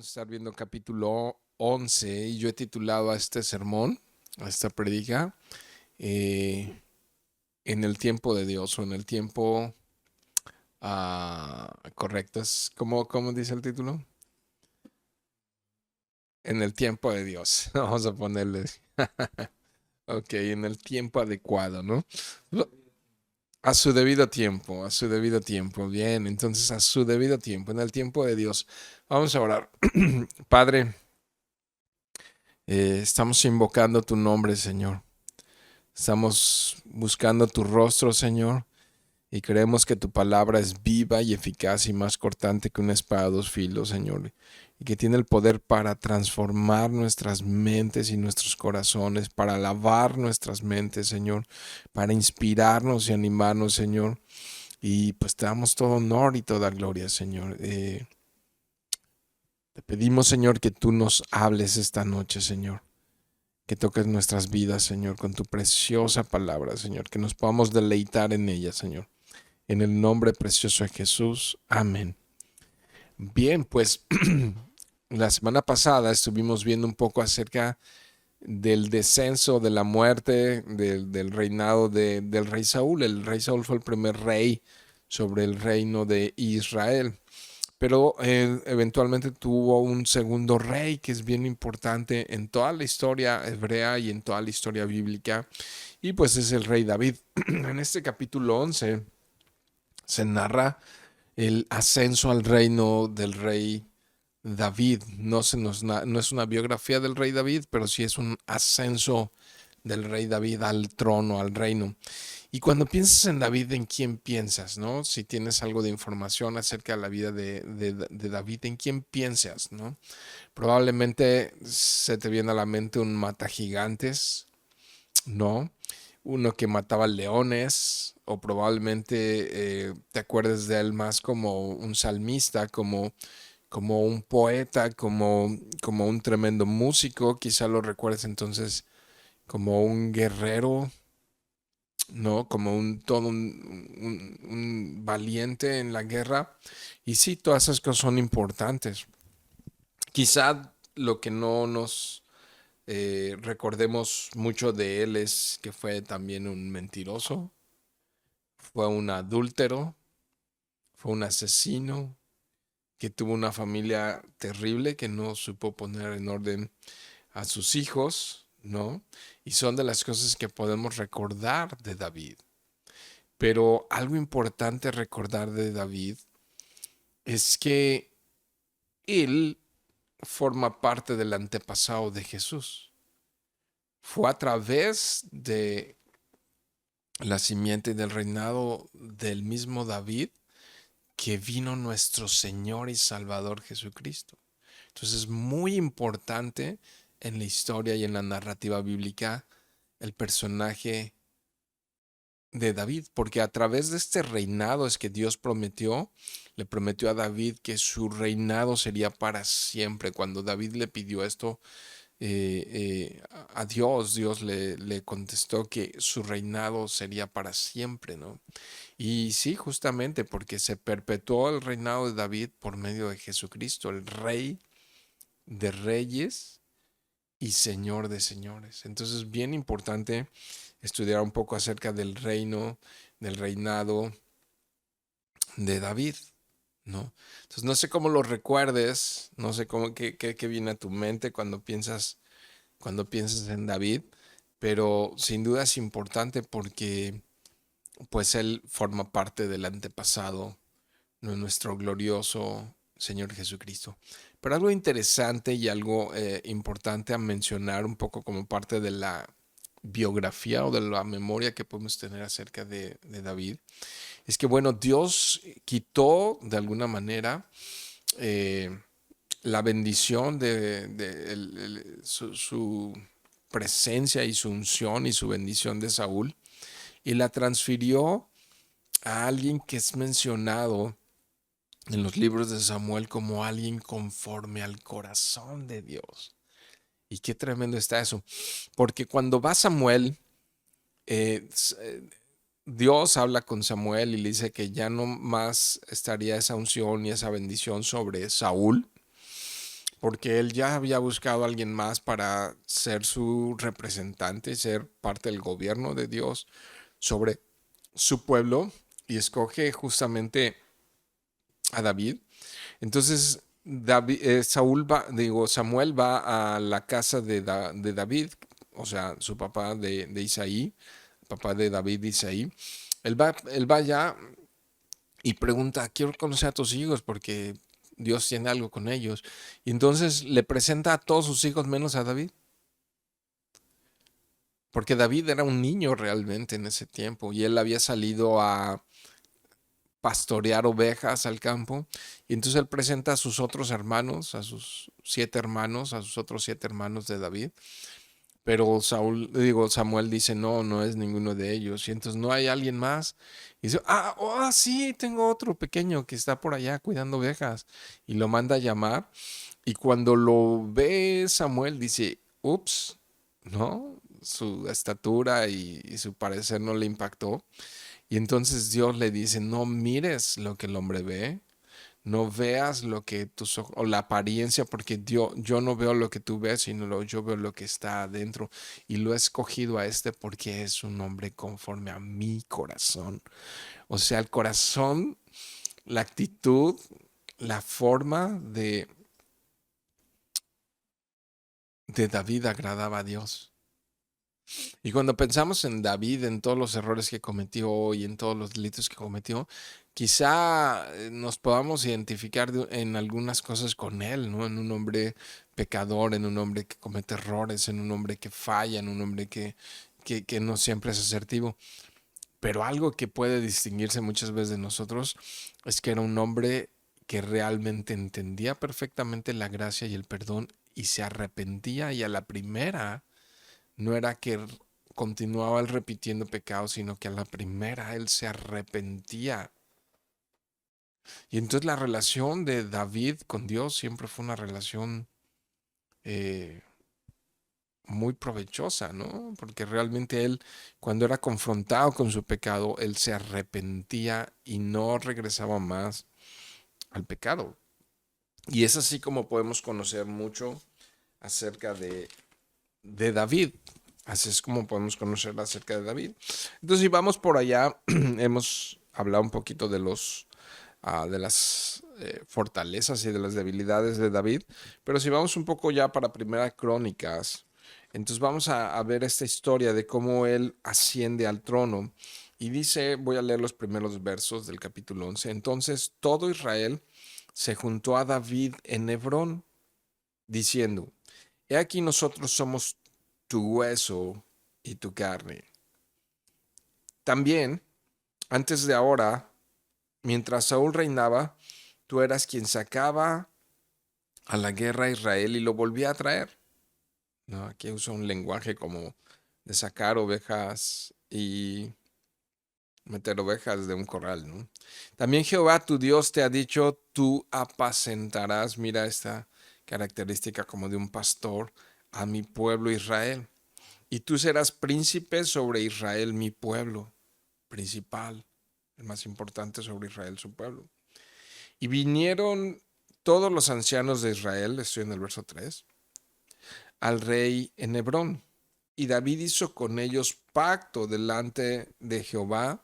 estar viendo capítulo 11 y yo he titulado a este sermón, a esta predica, eh, en el tiempo de Dios o en el tiempo correcto. ¿Cómo dice el título? En el tiempo de Dios. Vamos a ponerle. Ok, en el tiempo adecuado, ¿no? A su debido tiempo, a su debido tiempo. Bien, entonces a su debido tiempo, en el tiempo de Dios. Vamos a orar. Padre, estamos invocando tu nombre, Señor. Estamos buscando tu rostro, Señor, y creemos que tu palabra es viva y eficaz y más cortante que una espada de dos filos, Señor, y que tiene el poder para transformar nuestras mentes y nuestros corazones, para lavar nuestras mentes, Señor, para inspirarnos y animarnos, Señor. Y pues te damos todo honor y toda gloria, Señor. Te pedimos, Señor, que tú nos hables esta noche, Señor. Que toques nuestras vidas, Señor, con tu preciosa palabra, Señor. Que nos podamos deleitar en ella, Señor. En el nombre precioso de Jesús. Amén. Bien, pues la semana pasada estuvimos viendo un poco acerca del descenso, de la muerte, del reinado del rey Saúl. El rey Saúl fue el primer rey sobre el reino de Israel. Pero eventualmente tuvo un segundo rey que es bien importante en toda la historia hebrea y en toda la historia bíblica. Y pues es el rey David. En este capítulo 11 se narra el ascenso al reino del rey David. No es una biografía del rey David, pero sí es un ascenso del rey David al trono, al reino. Y cuando piensas en David, ¿en quién piensas, no? Si tienes algo de información acerca de la vida de David, ¿en quién piensas, no? Probablemente se te viene a la mente un matagigantes, ¿no? Uno que mataba leones, o probablemente te acuerdes de él más como un salmista, como un poeta, como un tremendo músico. Quizá lo recuerdes entonces como un guerrero, ¿no? Como un valiente en la guerra. Y sí, todas esas cosas son importantes. Quizá lo que no nos recordemos mucho de él es que fue también un mentiroso, fue un adúltero, fue un asesino, que tuvo una familia terrible, que no supo poner en orden a sus hijos, ¿no? Y son de las cosas que podemos recordar de David. Pero algo importante recordar de David es que él forma parte del antepasado de Jesús. Fue a través de la simiente del reinado del mismo David que vino nuestro Señor y Salvador Jesucristo. Entonces es muy importante en la historia y en la narrativa bíblica el personaje de David, porque a través de este reinado es que Dios le prometió a David que su reinado sería para siempre. Cuando David le pidió esto a Dios, Dios le contestó que su reinado sería para siempre, ¿no? Y sí, justamente porque se perpetuó el reinado de David por medio de Jesucristo, el Rey de Reyes y Señor de Señores. Entonces, bien importante estudiar un poco acerca del reino, del reinado de David, ¿no? Entonces, no sé cómo lo recuerdes, no sé qué viene a tu mente cuando piensas en David, pero sin duda es importante porque pues él forma parte del antepasado de nuestro glorioso Señor Jesucristo. Pero algo interesante y algo importante a mencionar un poco como parte de la biografía o de la memoria que podemos tener acerca de David, es que bueno, Dios quitó de alguna manera eh, la bendición su presencia y su unción y su bendición de Saúl y la transfirió a alguien que es mencionado en los libros de Samuel como alguien conforme al corazón de Dios. Y qué tremendo está eso. Porque cuando va Samuel, eh, Dios habla con Samuel y le dice que ya no más estaría esa unción y esa bendición sobre Saúl, porque él ya había buscado a alguien más para ser su representante, ser parte del gobierno de Dios sobre su pueblo, y escoge justamente a David. Entonces Samuel va a la casa de David, o sea, su papá de Isaí, papá de David, Isaí. Él va allá y pregunta: quiero conocer a tus hijos porque Dios tiene algo con ellos. Y entonces le presenta a todos sus hijos menos a David, porque David era un niño realmente en ese tiempo y él había salido a pastorear ovejas al campo. Y entonces él presenta a sus otros hermanos, a sus 7 hermanos, a sus otros 7 hermanos de David. Pero Samuel dice: no, no es ninguno de ellos. Y entonces no hay alguien más. Y dice: sí, tengo otro pequeño que está por allá cuidando ovejas. Y lo manda a llamar. Y cuando lo ve Samuel, dice: ups, ¿no? Su estatura y su parecer no le impactó. Y entonces Dios le dice: no mires lo que el hombre ve, no veas lo que tus ojos, o la apariencia, porque yo no veo lo que tú ves, sino yo veo lo que está adentro. Y lo he escogido a este porque es un hombre conforme a mi corazón. O sea, el corazón, la actitud, la forma de David agradaba a Dios. Y cuando pensamos en David, en todos los errores que cometió y en todos los delitos que cometió, quizá nos podamos identificar en algunas cosas con él, ¿no? En un hombre pecador, en un hombre que comete errores, en un hombre que falla, en un hombre que no siempre es asertivo. Pero algo que puede distinguirse muchas veces de nosotros es que era un hombre que realmente entendía perfectamente la gracia y el perdón y se arrepentía, y a la primera no era que continuaba él repitiendo pecados, sino que a la primera él se arrepentía. Y entonces la relación de David con Dios siempre fue una relación eh, muy provechosa, ¿no? Porque realmente él, cuando era confrontado con su pecado, él se arrepentía y no regresaba más al pecado. Y es así como podemos conocer mucho acerca de David. Así es como podemos conocer acerca de David. Entonces, si vamos por allá, hemos hablado un poquito de las fortalezas y de las debilidades de David. Pero si vamos un poco ya para Primera Crónicas, entonces vamos a ver esta historia de cómo él asciende al trono. Y dice, voy a leer los primeros versos del capítulo 11. Entonces todo Israel se juntó a David en Hebrón, diciendo: he aquí, nosotros somos tu hueso y tu carne. También, antes de ahora, mientras Saúl reinaba, tú eras quien sacaba a la guerra a Israel y lo volvía a traer. No, aquí usa un lenguaje como de sacar ovejas y meter ovejas de un corral, ¿no? También Jehová tu Dios te ha dicho: tú apacentarás, mira esta característica como de un pastor, a mi pueblo Israel. Y tú serás príncipe sobre Israel, mi pueblo, principal, el más importante sobre Israel, su pueblo. Y vinieron todos los ancianos de Israel, estoy en el verso 3, al rey en Hebrón. Y David hizo con ellos pacto delante de Jehová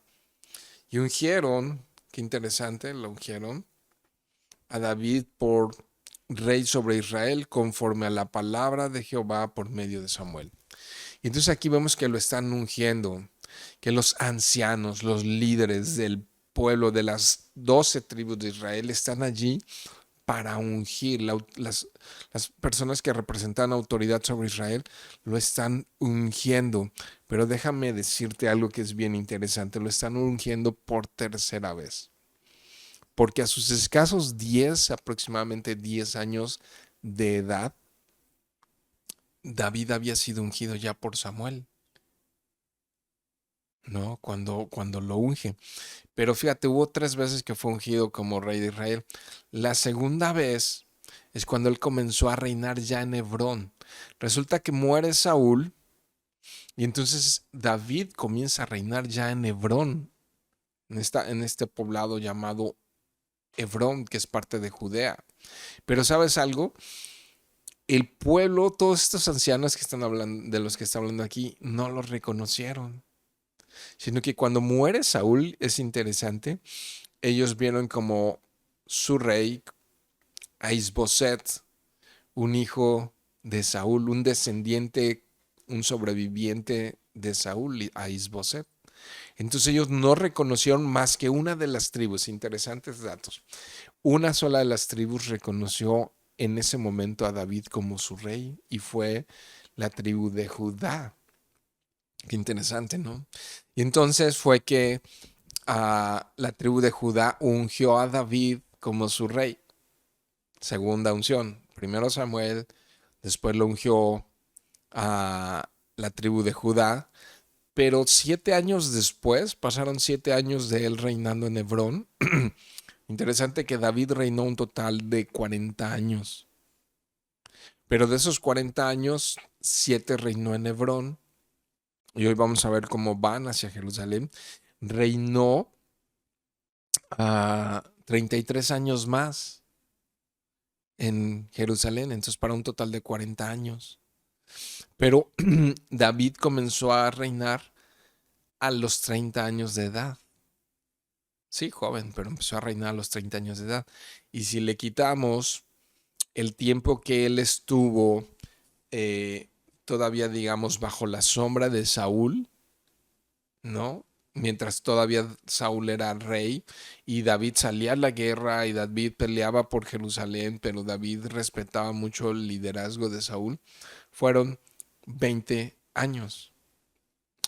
y ungieron, qué interesante, lo ungieron a David por rey sobre Israel conforme a la palabra de Jehová por medio de Samuel. Y entonces aquí vemos que lo están ungiendo, que los ancianos, los líderes del pueblo de las 12 tribus de Israel están allí para ungir. Las personas que representan autoridad sobre Israel lo están ungiendo. Pero déjame decirte algo que es bien interesante: lo están ungiendo por tercera vez. Porque a sus escasos 10, aproximadamente 10 años de edad, David había sido ungido ya por Samuel, ¿no? Cuando lo unge. Pero fíjate, hubo 3 veces que fue ungido como rey de Israel. La segunda vez es cuando él comenzó a reinar ya en Hebrón. Resulta que muere Saúl y entonces David comienza a reinar ya en Hebrón, en este poblado llamado Hebrón, que es parte de Judea. Pero ¿sabes algo? el pueblo, todos estos ancianos que están hablando, de los que está hablando aquí, no los reconocieron, sino que cuando muere Saúl, es interesante, ellos vieron como su rey a Isboset, un hijo de Saúl, un descendiente, un sobreviviente de Saúl, a Isboset. Entonces ellos no reconocieron más que una de las tribus. Interesantes datos. Una sola de las tribus reconoció en ese momento a David como su rey y fue la tribu de Judá. Qué interesante, ¿no? Y entonces fue que la tribu de Judá ungió a David como su rey. Segunda unción. Primero Samuel, después lo ungió a la tribu de Judá. Pero 7 años después, pasaron 7 años de él reinando en Hebrón. Interesante que David reinó un total de 40 años. Pero de esos 40 años, 7 reinó en Hebrón. Y hoy vamos a ver cómo van hacia Jerusalén. Reinó a 33 años más en Jerusalén, entonces para un total de 40 años. Pero David comenzó a reinar a los 30 años de edad. Sí, joven, pero empezó a reinar a los 30 años de edad. Y si le quitamos el tiempo que él estuvo eh, todavía, digamos, bajo la sombra de Saúl, ¿no? Mientras todavía Saúl era rey y David salía a la guerra y David peleaba por Jerusalén, pero David respetaba mucho el liderazgo de Saúl, fueron 20 años.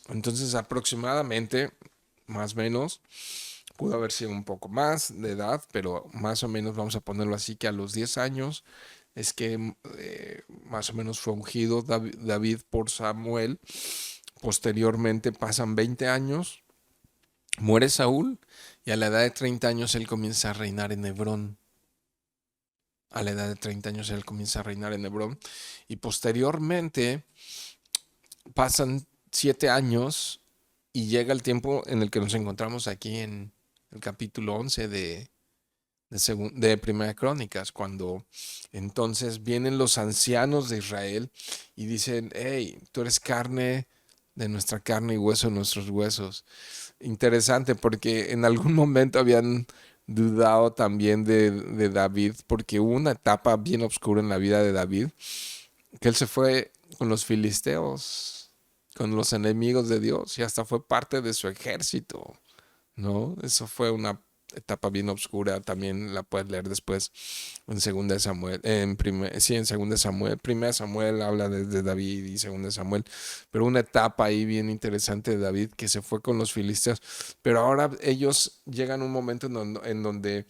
Entonces aproximadamente, más o menos, pudo haber sido un poco más de edad, pero más o menos vamos a ponerlo así, que a los 10 años es que más o menos fue ungido David por Samuel. Posteriormente pasan 20 años, muere Saúl y a la edad de 30 años él comienza a reinar en Hebrón. A la edad de 30 años él comienza a reinar en Hebrón y posteriormente pasan 7 años y llega el tiempo en el que nos encontramos aquí en el capítulo 11 de Primera de Crónicas, cuando entonces vienen los ancianos de Israel y dicen: hey, tú eres carne de nuestra carne y hueso de nuestros huesos. Interesante, porque en algún momento habían dudado también de David, porque hubo una etapa bien oscura en la vida de David, que él se fue con los filisteos, con los enemigos de Dios, y hasta fue parte de su ejército, ¿no? Eso fue una etapa bien oscura, también la puedes leer después en segunda de Samuel, sí, en segunda de Samuel, primera de Samuel habla de David y segunda de Samuel, pero una etapa ahí bien interesante de David que se fue con los filisteos, pero ahora ellos llegan a un momento en donde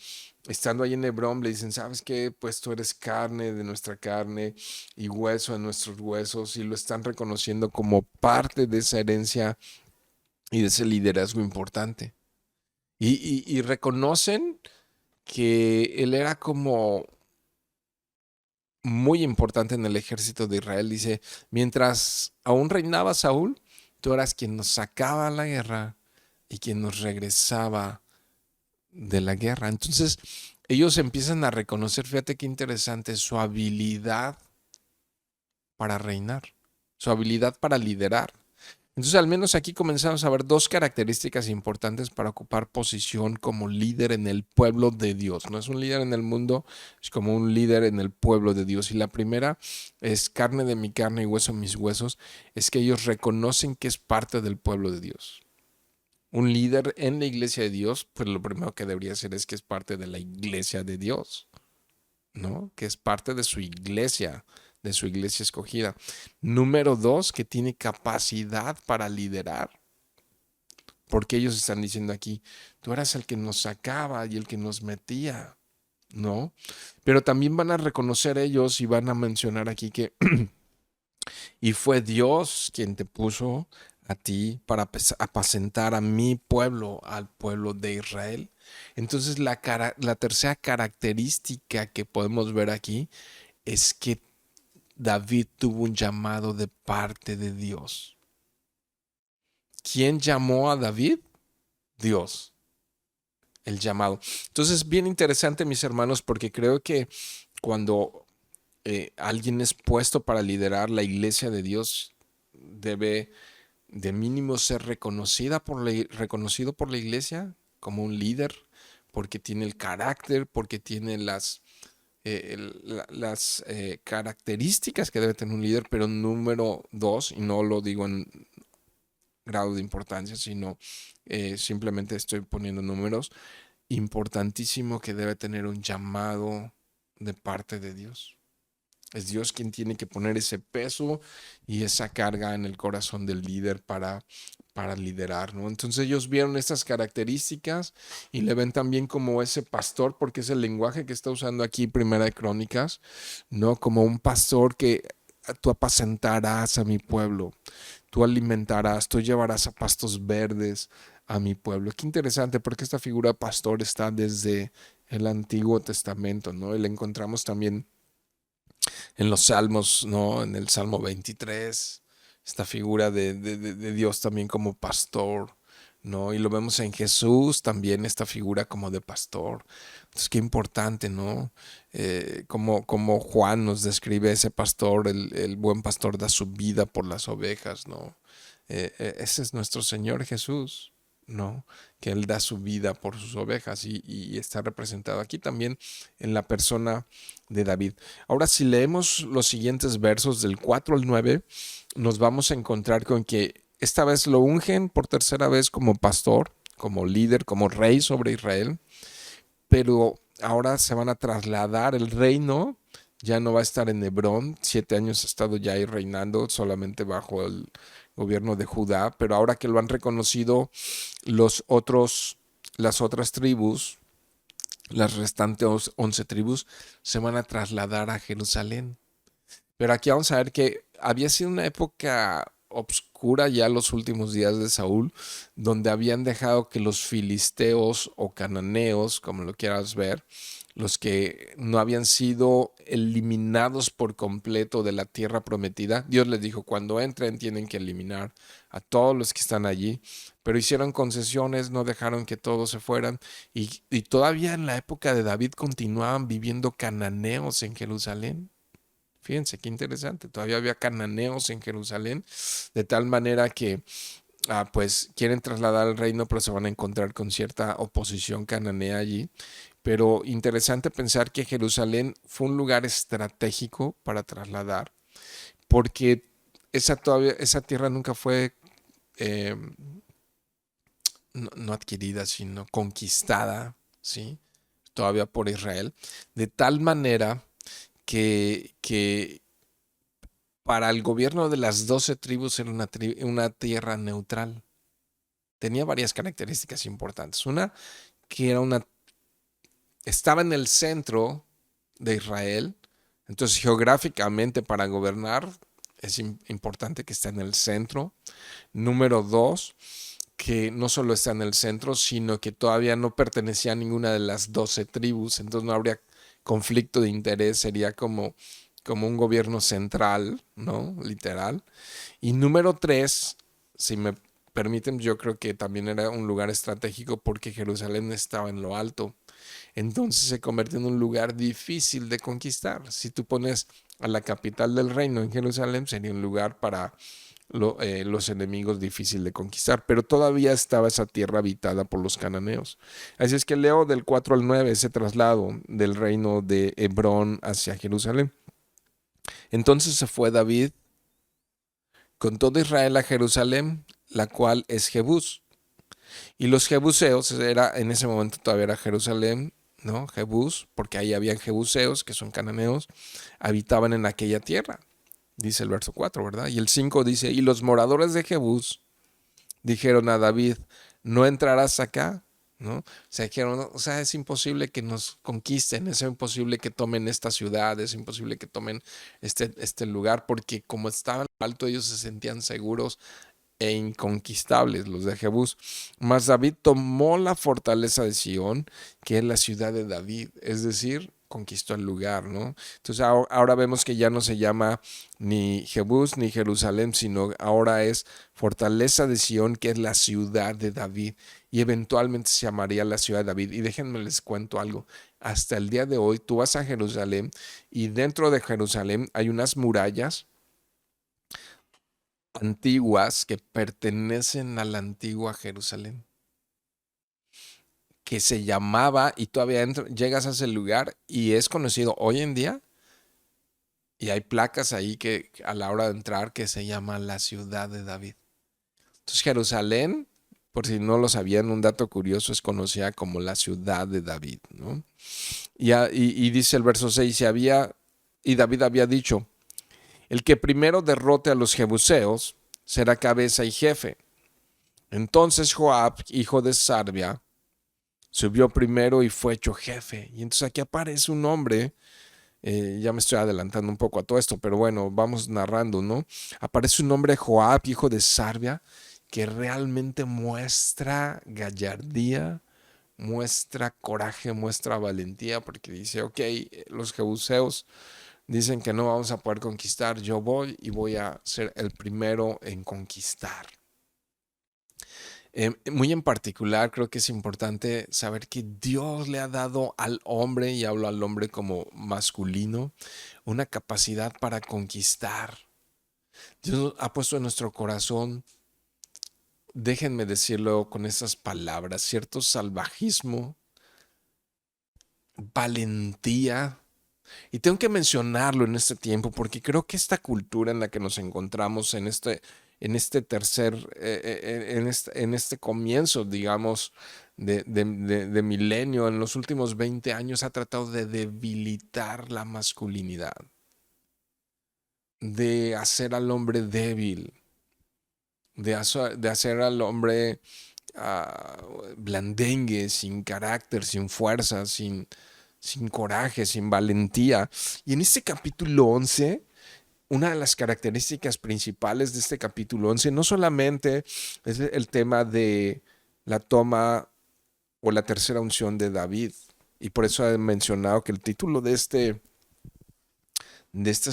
estando ahí en Hebrón le dicen: ¿sabes qué? Pues tú eres carne de nuestra carne y hueso de nuestros huesos, y lo están reconociendo como parte de esa herencia y de ese liderazgo importante. Y reconocen que él era como muy importante en el ejército de Israel. Dice: mientras aún reinaba Saúl, tú eras quien nos sacaba a la guerra y quien nos regresaba de la guerra. Entonces ellos empiezan a reconocer, fíjate qué interesante, su habilidad para reinar, su habilidad para liderar. Entonces, al menos aquí comenzamos a ver dos características importantes para ocupar posición como líder en el pueblo de Dios. No es un líder en el mundo, es como un líder en el pueblo de Dios. Y la primera es: carne de mi carne y hueso de mis huesos. Es que ellos reconocen que es parte del pueblo de Dios. Un líder en la iglesia de Dios, pues lo primero que debería hacer es que es parte de la iglesia de Dios, ¿no? Que es parte de su iglesia escogida. Número dos, que tiene capacidad para liderar. Porque ellos están diciendo aquí: tú eras el que nos sacaba y el que nos metía, ¿no? Pero también van a reconocer ellos y van a mencionar aquí que y fue Dios quien te puso a ti para apacentar a mi pueblo, al pueblo de Israel. Entonces la tercera característica que podemos ver aquí es que David tuvo un llamado de parte de Dios. ¿Quién llamó a David? Dios. El llamado. Entonces, bien interesante, mis hermanos, porque creo que cuando alguien es puesto para liderar la iglesia de Dios, debe de mínimo ser reconocido por la iglesia como un líder, porque tiene el carácter, porque tiene las características que debe tener un líder, pero número dos, y no lo digo en grado de importancia, sino simplemente estoy poniendo números, importantísimo que debe tener un llamado de parte de Dios. Es Dios quien tiene que poner ese peso y esa carga en el corazón del líder para liderar, ¿no? Entonces ellos vieron estas características y le ven también como ese pastor, porque es el lenguaje que está usando aquí Primera de Crónicas, ¿no? Como un pastor que tú apacentarás a mi pueblo, tú alimentarás, tú llevarás a pastos verdes a mi pueblo. Qué interesante, porque esta figura de pastor está desde el Antiguo Testamento, ¿no? Y la encontramos también en los salmos, ¿no? En el Salmo 23, esta figura de Dios también como pastor, ¿no? Y lo vemos en Jesús también, esta figura como de pastor. Entonces, qué importante, ¿no? Como Juan nos describe ese pastor, el buen pastor da su vida por las ovejas, ¿no? Ese es nuestro Señor Jesús, ¿no? Que Él da su vida por sus ovejas y está representado aquí también en la persona de David. Ahora, si leemos los siguientes versos del 4 al 9, nos vamos a encontrar con que esta vez lo ungen por tercera vez como pastor, como líder, como rey sobre Israel, pero ahora se van a trasladar el reino. Ya no va a estar en Hebrón, 7 años ha estado ya ahí reinando solamente bajo el gobierno de Judá, pero ahora que lo han reconocido las otras tribus, las restantes 11 tribus, se van a trasladar a Jerusalén. Pero aquí vamos a ver que había sido una época obscura ya los últimos días de Saúl, donde habían dejado que los filisteos o cananeos, como lo quieras ver, los que no habían sido eliminados por completo de la tierra prometida. Dios les dijo, cuando entren tienen que eliminar a todos los que están allí, pero hicieron concesiones, no dejaron que todos se fueran y todavía en la época de David continuaban viviendo cananeos en Jerusalén. Fíjense qué interesante, todavía había cananeos en Jerusalén, de tal manera que pues quieren trasladar el reino, pero se van a encontrar con cierta oposición cananea allí. Pero interesante pensar que Jerusalén fue un lugar estratégico para trasladar, porque esa tierra nunca fue eh, no adquirida, sino conquistada, ¿sí? Todavía por Israel, de tal manera que para el gobierno de las 12 tribus era una tierra neutral. Tenía varias características importantes. Una, que estaba en el centro de Israel, entonces geográficamente para gobernar es importante que esté en el centro. Número dos, que no solo está en el centro, sino que todavía no pertenecía a ninguna de las 12 tribus, entonces no habría conflicto de interés, sería como un gobierno central, ¿no? Literal. Y número tres, si me permiten, yo creo que también era un lugar estratégico porque Jerusalén estaba en lo alto. Entonces se convirtió en un lugar difícil de conquistar. Si tú pones a la capital del reino en Jerusalén, sería un lugar para los enemigos difícil de conquistar, pero todavía estaba esa tierra habitada por los cananeos. Así es que leo del 4 al 9 ese traslado del reino de Hebrón hacia Jerusalén. Entonces se fue David con todo Israel a Jerusalén, la cual es Jebús. Y los jebuseos, en ese momento todavía era Jerusalén, ¿no? Jebús, porque ahí habían jebuseos, que son cananeos, habitaban en aquella tierra, dice el verso 4, ¿verdad? Y el 5 dice, y los moradores de Jebús dijeron a David, no entrarás acá, ¿no? O sea, dijeron, o sea, es imposible que nos conquisten, es imposible que tomen esta ciudad, es imposible que tomen este lugar, porque como estaban alto, ellos se sentían seguros e inconquistables, los de Jebús. Mas David tomó la fortaleza de Sión, que es la ciudad de David, es decir, conquistó el lugar, ¿no? Entonces ahora vemos que ya no se llama ni Jebús ni Jerusalén, sino ahora es fortaleza de Sión, que es la ciudad de David, y eventualmente se llamaría la ciudad de David. Y déjenme les cuento algo, hasta el día de hoy. Tú vas a Jerusalén y dentro de Jerusalén hay unas murallas antiguas que pertenecen a la antigua Jerusalén, que se llamaba, y todavía llegas a ese lugar y es conocido hoy en día, y hay placas ahí que a la hora de entrar que se llama la ciudad de David. Entonces Jerusalén, por si no lo sabían, un dato curioso, es conocida como la ciudad de David, ¿no? Y dice el verso 6, y David había dicho, el que primero derrote a los jebuseos será cabeza y jefe. Entonces Joab, hijo de Sarvia, subió primero y fue hecho jefe. Y entonces aquí aparece un hombre, ya me estoy adelantando un poco a todo esto, pero bueno, vamos narrando, ¿no? Aparece un hombre, Joab, hijo de Sarvia, que realmente muestra gallardía, muestra coraje, muestra valentía, porque dice, ok, los jebuseos dicen que no vamos a poder conquistar, yo voy y voy a ser el primero en conquistar. Muy en particular, creo que es importante saber que Dios le ha dado al hombre, y hablo al hombre como masculino, una capacidad para conquistar. Dios ha puesto en nuestro corazón, déjenme decirlo con estas palabras, cierto salvajismo, valentía. Y tengo que mencionarlo en este tiempo porque creo que esta cultura en la que nos encontramos en este tercer, en este comienzo, digamos, de milenio, en los últimos 20 años ha tratado de debilitar la masculinidad, de hacer al hombre débil, de hacer al hombre ah, blandengue, sin carácter, sin fuerza, sin coraje, sin valentía. Y en este capítulo 11, una de las características principales de este capítulo 11 no solamente es el tema de la toma o la tercera unción de David, y por eso he mencionado que el título de este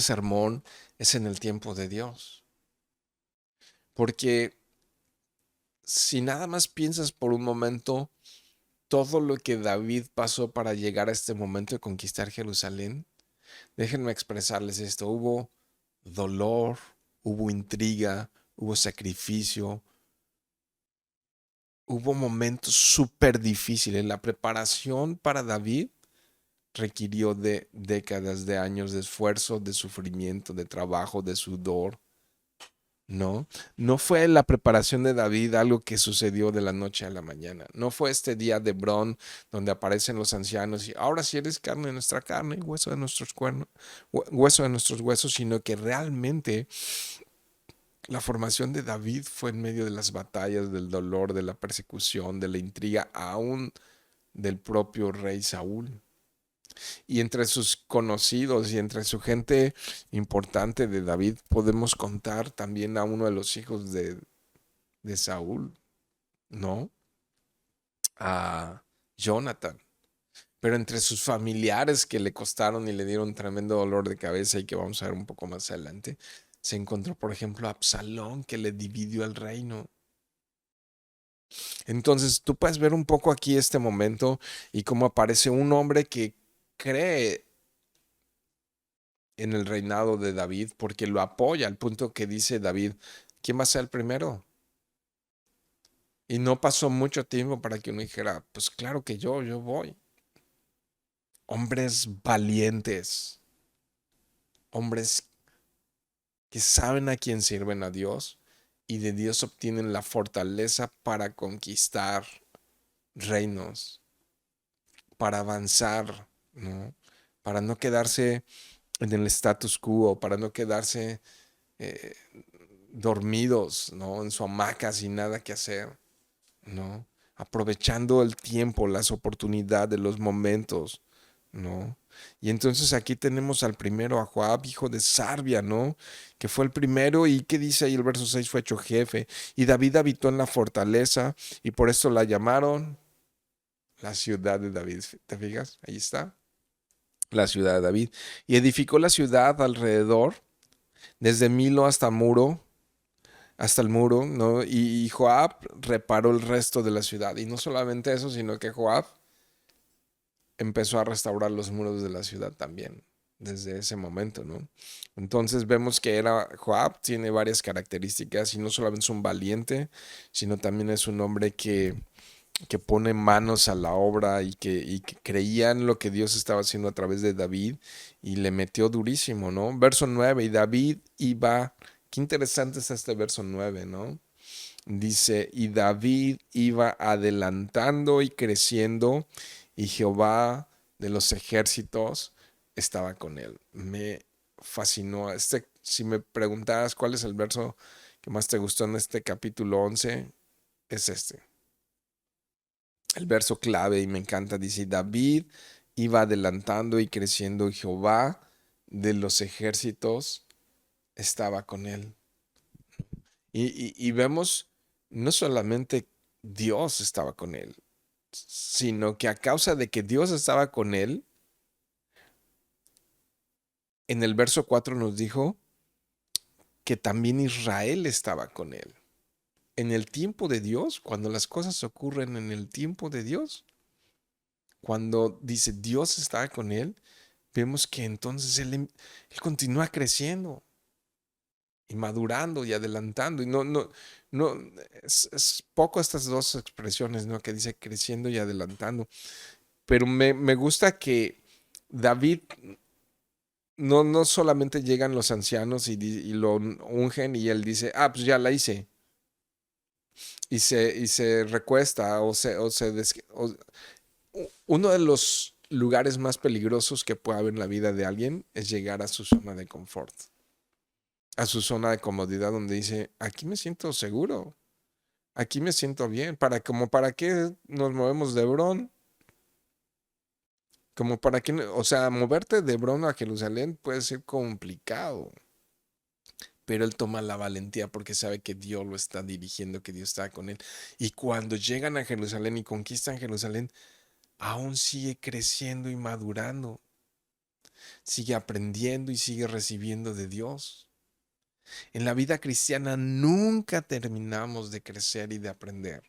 sermón es En el tiempo de Dios. Porque si nada más piensas por un momento todo lo que David pasó para llegar a este momento de conquistar Jerusalén, déjenme expresarles esto. Hubo dolor, hubo intriga, hubo sacrificio, hubo momentos súper difíciles. La preparación para David requirió de décadas de años de esfuerzo, de sufrimiento, de trabajo, de sudor. No, no fue la preparación de David algo que sucedió de la noche a la mañana. No fue este día de Hebrón donde aparecen los ancianos y ahora sí eres carne de nuestra carne y hueso de nuestros cuernos, hueso de nuestros huesos, sino que realmente la formación de David fue en medio de las batallas, del dolor, de la persecución, de la intriga, aún del propio rey Saúl. Y entre sus conocidos y entre su gente importante de David podemos contar también a uno de los hijos de Saúl, ¿no? A Jonathan. Pero entre sus familiares que le costaron y le dieron tremendo dolor de cabeza y que vamos a ver un poco más adelante, se encontró, por ejemplo, a Absalón, que le dividió el reino. Entonces, tú puedes ver un poco aquí este momento y cómo aparece un hombre que cree en el reinado de David porque lo apoya al punto que dice David, ¿quién va a ser el primero? Y no pasó mucho tiempo para que uno dijera, pues claro que yo voy. Hombres valientes, hombres que saben a quién sirven a Dios y de Dios obtienen la fortaleza para conquistar reinos, para avanzar, ¿no? Para no quedarse en el status quo, para no quedarse eh, dormidos, ¿no? En su hamaca sin nada que hacer, ¿no? Aprovechando el tiempo, las oportunidades, los momentos, ¿no? Y entonces aquí tenemos al primero, a Joab, hijo de Sarvia, ¿no? Que fue el primero y ¿qué dice ahí el verso 6? Fue hecho jefe. Y David habitó en la fortaleza y por eso la llamaron la ciudad de David. ¿Te fijas? Ahí está, la ciudad de David. Y edificó la ciudad alrededor, desde Milo hasta el muro, ¿no? Y Joab reparó el resto de la ciudad. Y no solamente eso, sino que Joab empezó a restaurar los muros de la ciudad también, desde ese momento, ¿no? Entonces vemos que Joab tiene varias características y no solamente es un valiente, sino también es un hombre que pone manos a la obra y que creía en lo que Dios estaba haciendo a través de David y le metió durísimo, ¿no? Verso 9, y David iba, qué interesante es este verso 9, ¿no? Dice, y David iba adelantando y creciendo, y Jehová de los ejércitos estaba con él. Me fascinó. Si me preguntaras cuál es el verso que más te gustó en este capítulo 11, es este. El verso clave y me encanta, dice, David iba adelantando y creciendo, y Jehová de los ejércitos estaba con él. Y vemos, no solamente Dios estaba con él, sino que a causa de que Dios estaba con él, en el verso 4 nos dijo que también Israel estaba con él. En el tiempo de Dios, cuando las cosas ocurren en el tiempo de Dios, cuando dice Dios estaba con él, vemos que entonces él continúa creciendo y madurando y adelantando. Y no, es poco estas dos expresiones, ¿no? Que dice creciendo y adelantando. Pero me gusta que David no solamente llegan los ancianos y lo ungen y él dice, ah, pues ya la hice. Y se recuesta uno de los lugares más peligrosos que puede haber en la vida de alguien es llegar a su zona de confort, a su zona de comodidad donde dice, aquí me siento seguro, aquí me siento bien, para qué nos movemos de Hebrón, como para qué, o sea, moverte de Hebrón a Jerusalén puede ser complicado, pero él toma la valentía porque sabe que Dios lo está dirigiendo, que Dios está con él. Y cuando llegan a Jerusalén y conquistan Jerusalén, aún sigue creciendo y madurando, sigue aprendiendo y sigue recibiendo de Dios. En la vida cristiana nunca terminamos de crecer y de aprender.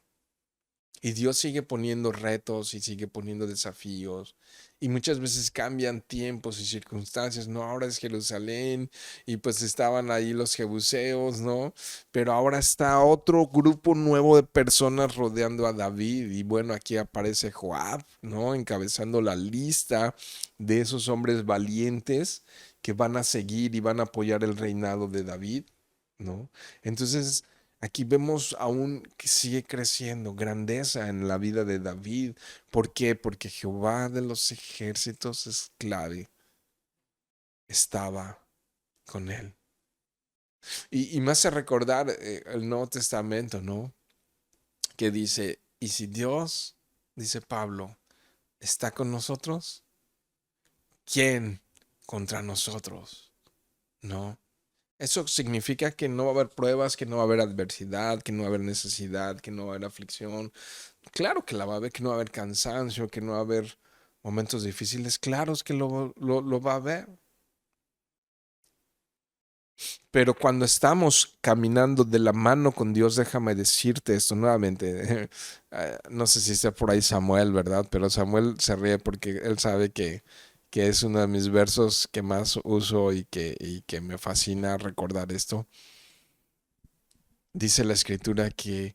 Y Dios sigue poniendo retos y sigue poniendo desafíos. Y muchas veces cambian tiempos y circunstancias, ¿no? Ahora es Jerusalén y pues estaban ahí los jebuseos, ¿no? Pero ahora está otro grupo nuevo de personas rodeando a David. Y bueno, aquí aparece Joab, ¿no? Encabezando la lista de esos hombres valientes que van a seguir y van a apoyar el reinado de David, ¿no? Entonces, aquí vemos aún que sigue creciendo grandeza en la vida de David. ¿Por qué? Porque Jehová de los ejércitos es clave. Estaba con él. Y me hace recordar el Nuevo Testamento, ¿no? Que dice, y si Dios, dice Pablo, está con nosotros, ¿quién contra nosotros? ¿No? Eso significa que no va a haber pruebas, que no va a haber adversidad, que no va a haber necesidad, que no va a haber aflicción. Claro que la va a haber, que no va a haber cansancio, que no va a haber momentos difíciles. Claro es que lo va a haber. Pero cuando estamos caminando de la mano con Dios, déjame decirte esto nuevamente. No sé si está por ahí Samuel, ¿verdad? Pero Samuel se ríe porque él sabe que es uno de mis versos que más uso y que me fascina recordar esto. Dice la escritura que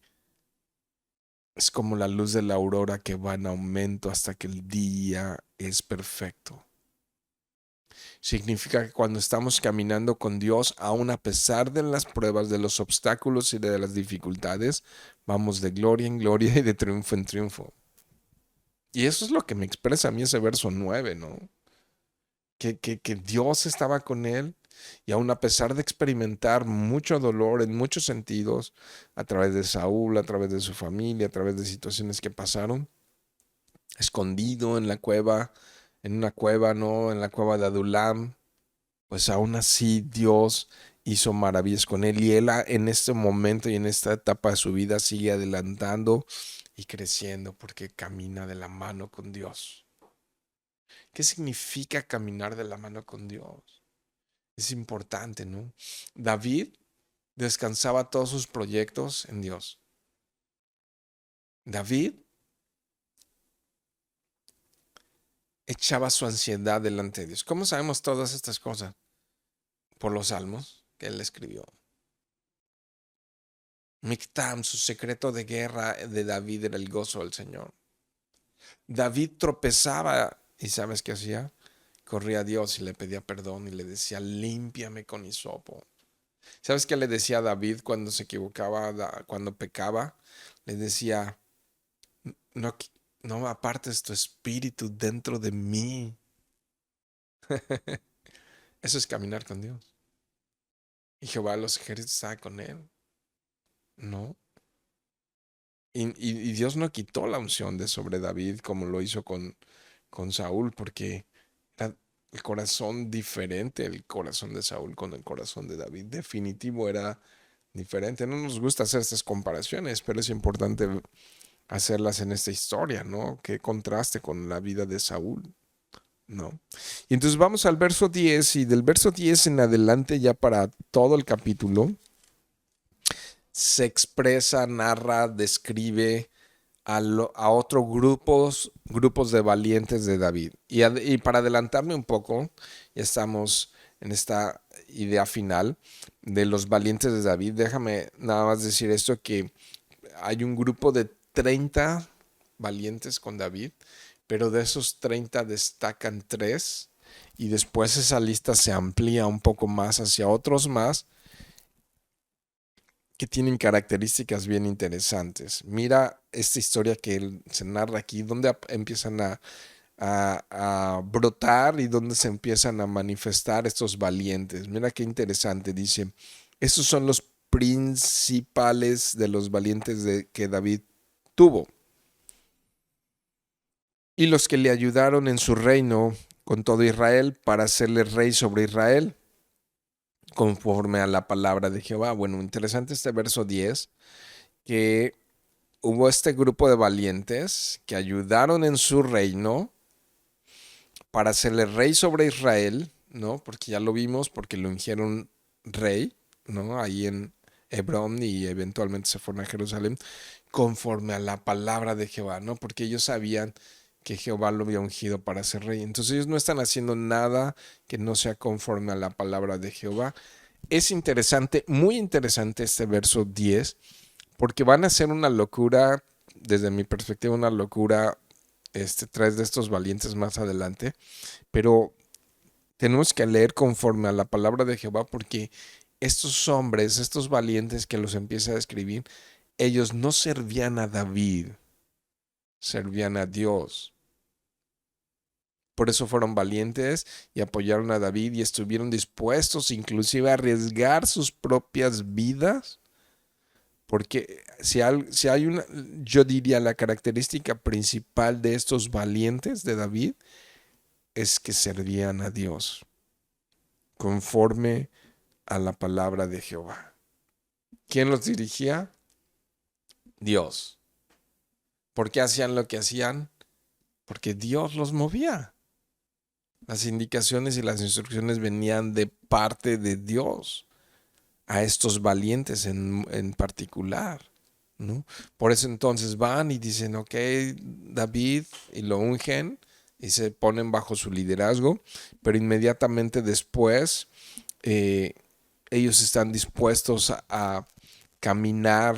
es como la luz de la aurora que va en aumento hasta que el día es perfecto. Significa que cuando estamos caminando con Dios, aun a pesar de las pruebas, de los obstáculos y de las dificultades, vamos de gloria en gloria y de triunfo en triunfo. Y eso es lo que me expresa a mí ese verso 9, ¿no? Que Dios estaba con él y aun a pesar de experimentar mucho dolor en muchos sentidos, a través de Saúl, a través de su familia, a través de situaciones que pasaron, escondido en la cueva, en una cueva, ¿no? En la cueva de Adulam, pues aún así Dios hizo maravillas con él y él en este momento y en esta etapa de su vida sigue adelantando y creciendo porque camina de la mano con Dios. ¿Qué significa caminar de la mano con Dios? Es importante, ¿no? David descansaba todos sus proyectos en Dios. David echaba su ansiedad delante de Dios. ¿Cómo sabemos todas estas cosas? Por los salmos que él escribió. Mictam, su secreto de guerra de David era el gozo del Señor. David tropezaba y ¿sabes qué hacía? Corría a Dios y le pedía perdón y le decía, límpiame con hisopo. ¿Sabes qué le decía a David cuando se equivocaba, cuando pecaba? Le decía, no, no apartes tu espíritu dentro de mí. Eso es caminar con Dios. Y Jehová los ejércitos estaba con él. No. Y Dios no quitó la unción de sobre David como lo hizo con Saúl, porque era el corazón diferente, el corazón de Saúl con el corazón de David. Definitivo era diferente. No nos gusta hacer estas comparaciones, pero es importante hacerlas en esta historia, ¿no? Qué contraste con la vida de Saúl, ¿no? Y entonces vamos al verso 10 y del verso 10 en adelante ya para todo el capítulo se expresa, narra, describe a otros grupos de valientes de David. Y para adelantarme un poco, ya estamos en esta idea final de los valientes de David. Déjame nada más decir esto, que hay un grupo de 30 valientes con David, pero de esos 30 destacan 3 y después esa lista se amplía un poco más hacia otros más que tienen características bien interesantes. Mira esta historia que se narra aquí, donde empiezan a brotar y donde se empiezan a manifestar estos valientes. Mira qué interesante, dice, estos son los principales de los valientes que David tuvo y los que le ayudaron en su reino con todo Israel para hacerle rey sobre Israel conforme a la palabra de Jehová. Bueno, interesante este verso 10, que hubo este grupo de valientes que ayudaron en su reino para hacerle rey sobre Israel, ¿no? Porque ya lo vimos, porque lo ungieron rey, ¿no? Ahí en Hebrón y eventualmente se fueron a Jerusalén, conforme a la palabra de Jehová, ¿no? Porque ellos sabían que Jehová lo había ungido para ser rey. Entonces ellos no están haciendo nada que no sea conforme a la palabra de Jehová. Es interesante, muy interesante este verso 10, porque van a ser una locura, desde mi perspectiva, una locura, tres de estos valientes más adelante, pero tenemos que leer conforme a la palabra de Jehová, porque estos hombres, estos valientes que los empieza a describir, ellos no servían a David, servían a Dios. Por eso fueron valientes y apoyaron a David y estuvieron dispuestos inclusive a arriesgar sus propias vidas. Porque si hay una, yo diría la característica principal de estos valientes de David es que servían a Dios conforme a la palabra de Jehová. ¿Quién los dirigía? Dios. ¿Por qué hacían lo que hacían? Porque Dios los movía. Las indicaciones y las instrucciones venían de parte de Dios a estos valientes en particular, ¿no? Por eso entonces van y dicen, ok, David, y lo ungen y se ponen bajo su liderazgo, pero inmediatamente después ellos están dispuestos a caminar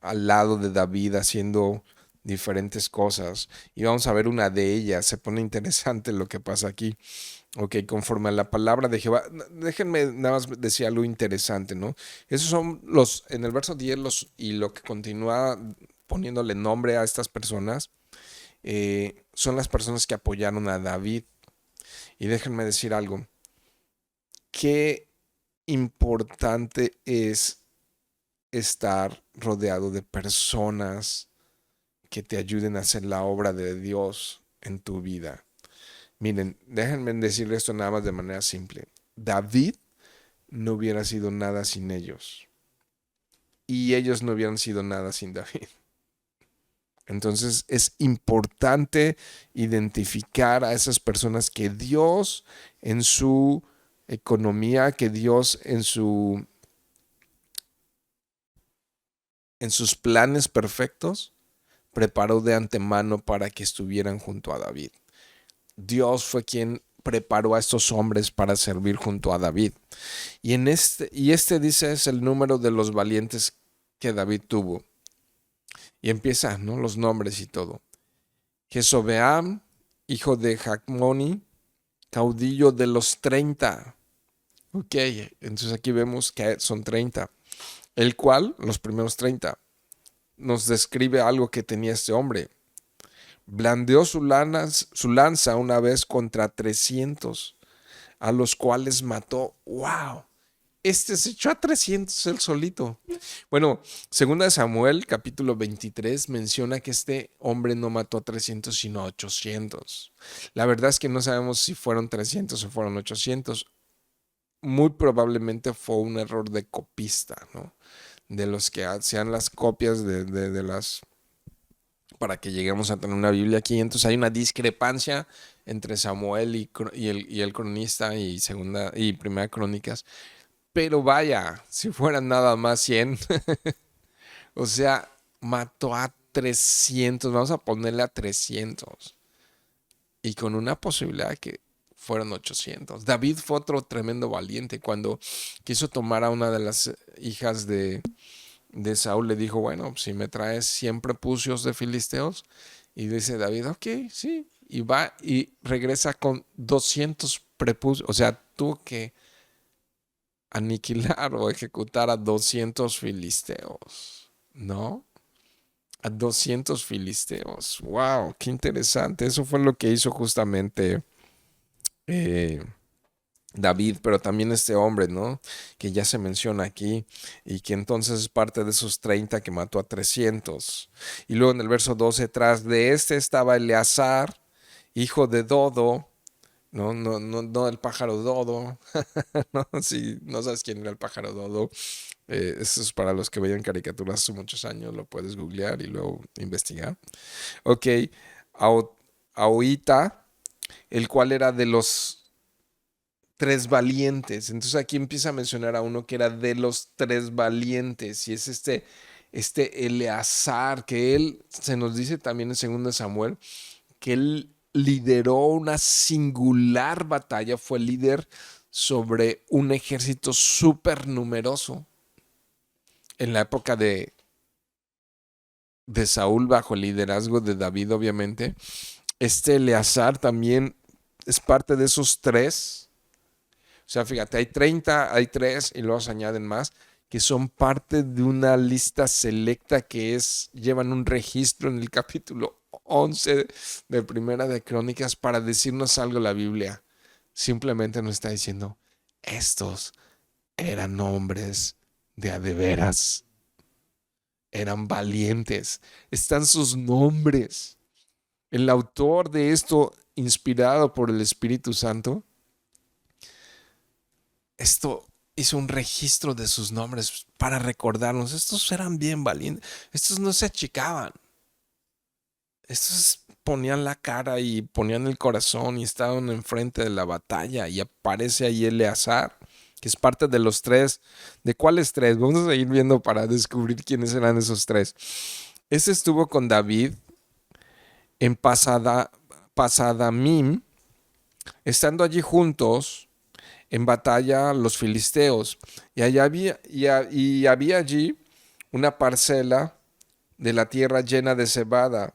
al lado de David haciendo diferentes cosas. Y vamos a ver una de ellas. Se pone interesante lo que pasa aquí. Ok, conforme a la palabra de Jehová. Déjenme nada más decir algo interesante, ¿no? Esos son en el verso 10, y lo que continúa poniéndole nombre a estas personas, son las personas que apoyaron a David. Y déjenme decir algo. Qué importante es estar rodeado de personas que te ayuden a hacer la obra de Dios en tu vida. Miren, déjenme decirle esto nada más de manera simple. David no hubiera sido nada sin ellos. Y ellos no hubieran sido nada sin David. Entonces es importante identificar a esas personas que Dios en su economía, que Dios en sus planes perfectos preparó de antemano para que estuvieran junto a David. Dios fue quien preparó a estos hombres para servir junto a David. Y este dice es el número de los valientes que David tuvo. Y empieza, ¿no? Los nombres y todo. Jesobeam, hijo de Jacmoni, caudillo de los 30. Ok, entonces aquí vemos que son 30. El cual, los primeros 30, nos describe algo que tenía este hombre. Blandeó su lanza una vez contra 300, a los cuales mató. ¡Wow! Este se echó a 300 él solito. Bueno, segunda de Samuel, capítulo 23, menciona que este hombre no mató a 300, sino a 800. La verdad es que no sabemos si fueron 300 o fueron 800. Muy probablemente fue un error de copista, ¿no? De los que hacían las copias de las para que lleguemos a tener una Biblia aquí. Entonces hay una discrepancia entre Samuel y el cronista y segunda y primera Crónicas. Pero vaya, si fueran nada más 100, o sea, mató a 300, vamos a ponerle a 300. Y con una posibilidad de que fueron 800. David fue otro tremendo valiente. Cuando quiso tomar a una de las hijas de Saúl, le dijo, bueno, si me traes 100 prepucios de filisteos. Y dice David, ok, sí. Y va y regresa con 200 prepucios. O sea, tuvo que aniquilar o ejecutar a 200 filisteos, ¿no? A 200 filisteos. Wow, qué interesante. Eso fue lo que hizo justamente eh, David, pero también este hombre, ¿no? Que ya se menciona aquí y que entonces es parte de esos 30 que mató a 300. Y luego en el verso 12, tras de este estaba Eleazar, hijo de Dodo. No, no, no, no el pájaro Dodo. No, si no sabes quién era el pájaro Dodo, eso es para los que veían caricaturas hace muchos años, lo puedes googlear y luego investigar. Ok, Ahorita, el cual era de los 3 valientes. Entonces aquí empieza a mencionar a uno que era de los 3 valientes y es este Eleazar, que él se nos dice también en 2 Samuel que él lideró una singular batalla, fue líder sobre un ejército súper numeroso en la época de Saúl bajo el liderazgo de David, obviamente. Este Eleazar también es parte de esos 3. O sea, fíjate, hay 30, hay 3 y luego se añaden más que son parte de una lista selecta llevan un registro en el capítulo 11 de Primera de Crónicas para decirnos algo la Biblia. Simplemente nos está diciendo, estos eran hombres de a de veras, eran valientes, están sus nombres. El autor de esto, inspirado por el Espíritu Santo, esto hizo un registro de sus nombres para recordarnos, estos eran bien valientes, estos no se achicaban, estos ponían la cara y ponían el corazón y estaban enfrente de la batalla y aparece ahí Eleazar, que es parte de los 3. ¿De cuáles 3? Vamos a seguir viendo para descubrir quiénes eran esos 3. Ese estuvo con David en Pasadamim, estando allí juntos en batalla los filisteos. Y había allí una parcela de la tierra llena de cebada.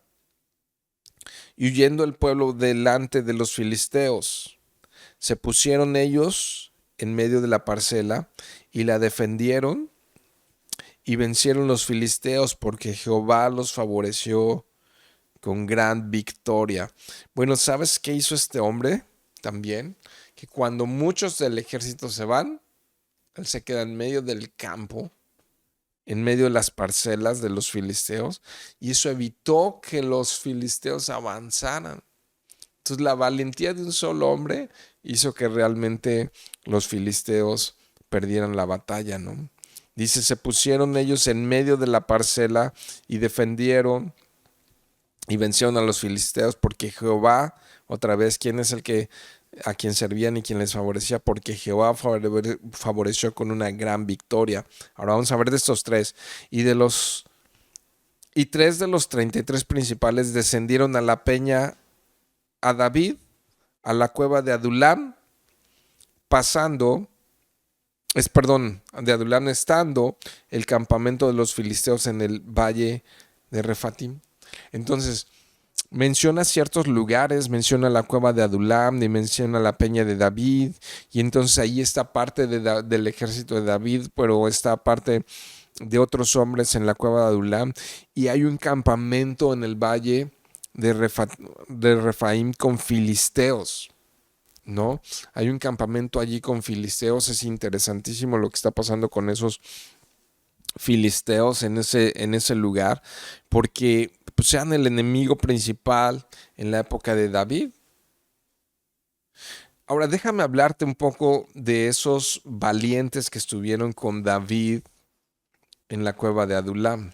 Y huyendo el pueblo delante de los filisteos, se pusieron ellos en medio de la parcela y la defendieron y vencieron los filisteos porque Jehová los favoreció con gran victoria. Bueno, ¿sabes qué hizo este hombre también? Que cuando muchos del ejército se van, él se queda en medio del campo, en medio de las parcelas de los filisteos, y eso evitó que los filisteos avanzaran. Entonces la valentía de un solo hombre hizo que realmente los filisteos perdieran la batalla, ¿no? Dice, se pusieron ellos en medio de la parcela y defendieron y vencieron a los filisteos porque Jehová, otra vez, ¿quién es el que a quien servían y quien les favorecía? Porque Jehová favoreció con una gran victoria. Ahora vamos a ver de estos 3. Y 3 de los 33 principales descendieron a la peña a David a la cueva de Adulam, pasando, de Adulam estando el campamento de los filisteos en el valle de Refatim. Entonces, menciona ciertos lugares, menciona la cueva de Adulam y menciona la peña de David, y entonces ahí está parte del ejército de David, pero está parte de otros hombres en la cueva de Adulam, y hay un campamento en el valle de Refaim con filisteos, ¿no? Hay un campamento allí con filisteos. Es interesantísimo lo que está pasando con esos filisteos en ese lugar, porque pues, sean el enemigo principal en la época de David. Ahora déjame hablarte un poco de esos valientes que estuvieron con David en la cueva de Adulam.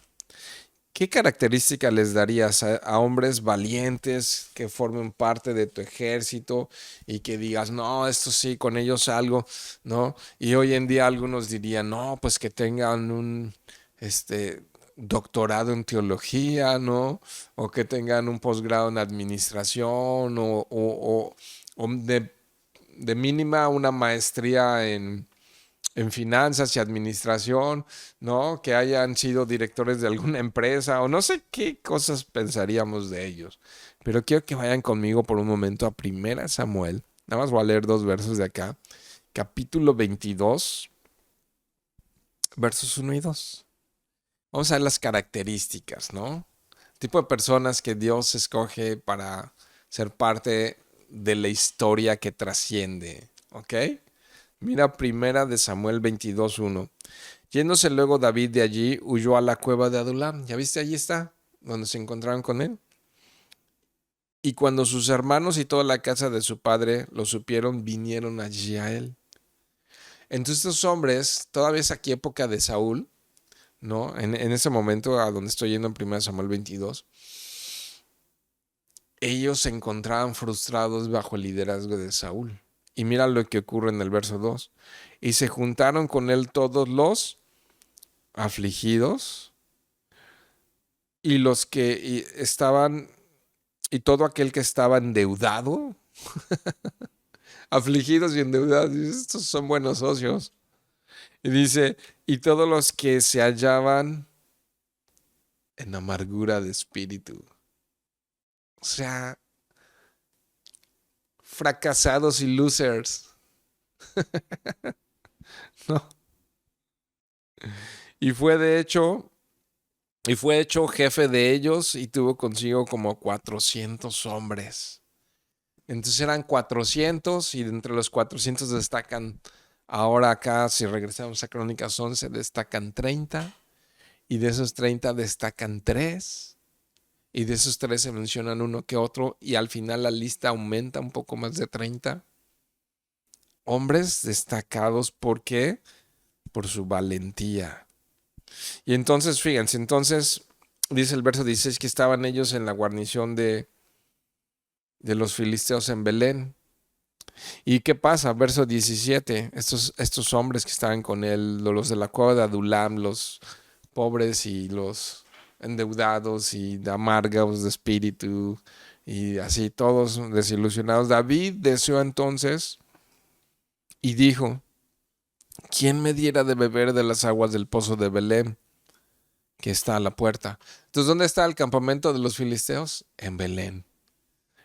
¿Qué característica les darías a hombres valientes que formen parte de tu ejército y que digas, no, esto sí, con ellos algo, ¿no? Y hoy en día algunos dirían, no, pues que tengan un doctorado en teología, ¿no? O que tengan un posgrado en administración o de mínima una maestría en finanzas y administración, ¿no? Que hayan sido directores de alguna empresa o no sé qué cosas pensaríamos de ellos. Pero quiero que vayan conmigo por un momento a 1 Samuel. Nada más voy a leer 2 versos de acá. Capítulo 22, versos 1 y 2. Vamos a ver las características, ¿no? Tipo de personas que Dios escoge para ser parte de la historia que trasciende, ¿ok? Mira 1 Samuel 22:1. Yéndose luego David de allí, huyó a la cueva de Adulam. ¿Ya viste? Allí está, donde se encontraron con él. Y cuando sus hermanos y toda la casa de su padre lo supieron, vinieron allí a él. Entonces estos hombres, todavía es aquí época de Saúl, ¿no? En ese momento a donde estoy yendo en 1 Samuel 22, ellos se encontraban frustrados bajo el liderazgo de Saúl. Y mira lo que ocurre en el verso 2. Y se juntaron con él todos los afligidos y los que estaban, y todo aquel que estaba endeudado, afligidos y endeudados. Estos son buenos socios. Y dice, y todos los que se hallaban en amargura de espíritu. O sea, fracasados y losers. ¿No? Y fue de hecho, y fue hecho jefe de ellos y tuvo consigo como 400 hombres. Entonces eran 400 y de entre los 400 destacan, ahora acá si regresamos a Crónicas 11, destacan 30 y de esos 30 destacan 3 y de esos 3 se mencionan uno que otro y al final la lista aumenta un poco más de 30 hombres destacados. ¿Por qué? Por su valentía. Y entonces, fíjense, entonces dice el verso 16 que estaban ellos en la guarnición de los filisteos en Belén. ¿Y qué pasa? Verso 17, estos hombres que estaban con él, los de la cueva de Adulam, los pobres y los endeudados y amargados de espíritu y así todos desilusionados. David deseó entonces y dijo, ¿quién me diera de beber de las aguas del pozo de Belén que está a la puerta? Entonces, ¿dónde está el campamento de los filisteos? En Belén.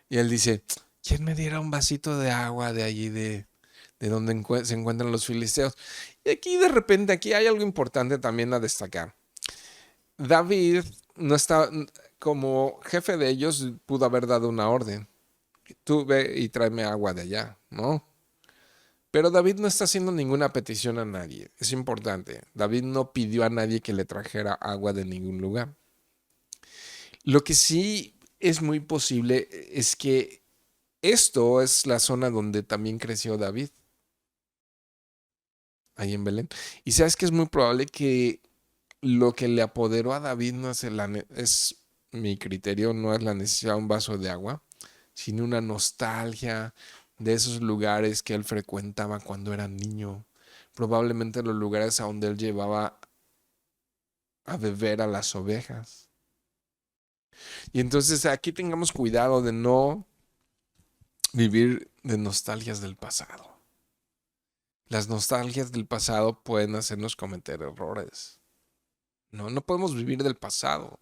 Y él dice, ¿quién me diera un vasito de agua de allí de donde se encuentran los filisteos? Y aquí de repente, aquí hay algo importante también a destacar. David no está, como jefe de ellos, pudo haber dado una orden. Tú ve y tráeme agua de allá, ¿no? Pero David no está haciendo ninguna petición a nadie. Es importante. David no pidió a nadie que le trajera agua de ningún lugar. Lo que sí es muy posible es que esto es la zona donde también creció David, ahí en Belén. Y sabes que es muy probable que lo que le apoderó a David no es, es mi criterio, no es la necesidad de un vaso de agua, sino una nostalgia de esos lugares que él frecuentaba cuando era niño. Probablemente los lugares a donde él llevaba a beber a las ovejas. Y entonces aquí tengamos cuidado de no vivir de nostalgias del pasado. Las nostalgias del pasado pueden hacernos cometer errores. No, no podemos vivir del pasado.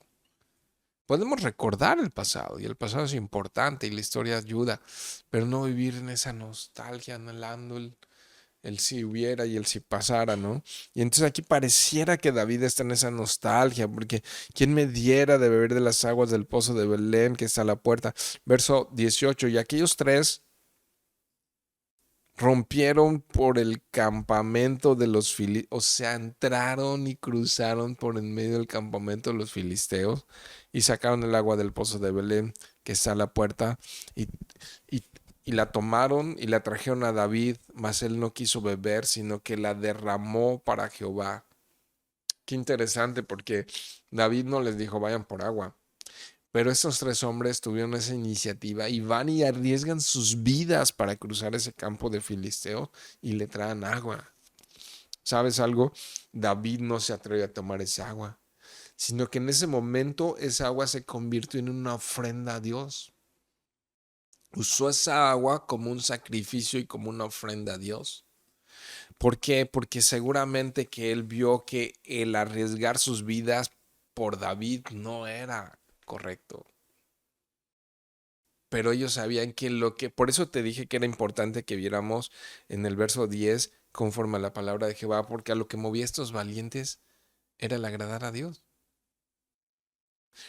Podemos recordar el pasado y el pasado es importante y la historia ayuda, pero no vivir en esa nostalgia anhelando el si hubiera y el si pasara, ¿no? Y entonces aquí pareciera que David está en esa nostalgia, porque ¿quién me diera de beber de las aguas del pozo de Belén que está a la puerta? Verso 18, y aquellos tres rompieron por el campamento de los filisteos, o sea, entraron y cruzaron por en medio del campamento de los filisteos y sacaron el agua del pozo de Belén que está a la puerta y, y, y la tomaron y la trajeron a David, mas él no quiso beber, sino que la derramó para Jehová. Qué interesante, porque David no les dijo vayan por agua. Pero estos tres hombres tuvieron esa iniciativa y van y arriesgan sus vidas para cruzar ese campo de filisteos y le traen agua. ¿Sabes algo? David no se atreve a tomar esa agua, sino que en ese momento esa agua se convirtió en una ofrenda a Dios. Usó esa agua como un sacrificio y como una ofrenda a Dios. ¿Por qué? Porque seguramente que él vio que el arriesgar sus vidas por David no era correcto. Pero ellos sabían que por eso te dije que era importante que viéramos en el verso 10 conforme a la palabra de Jehová, porque a lo que movía a estos valientes era el agradar a Dios.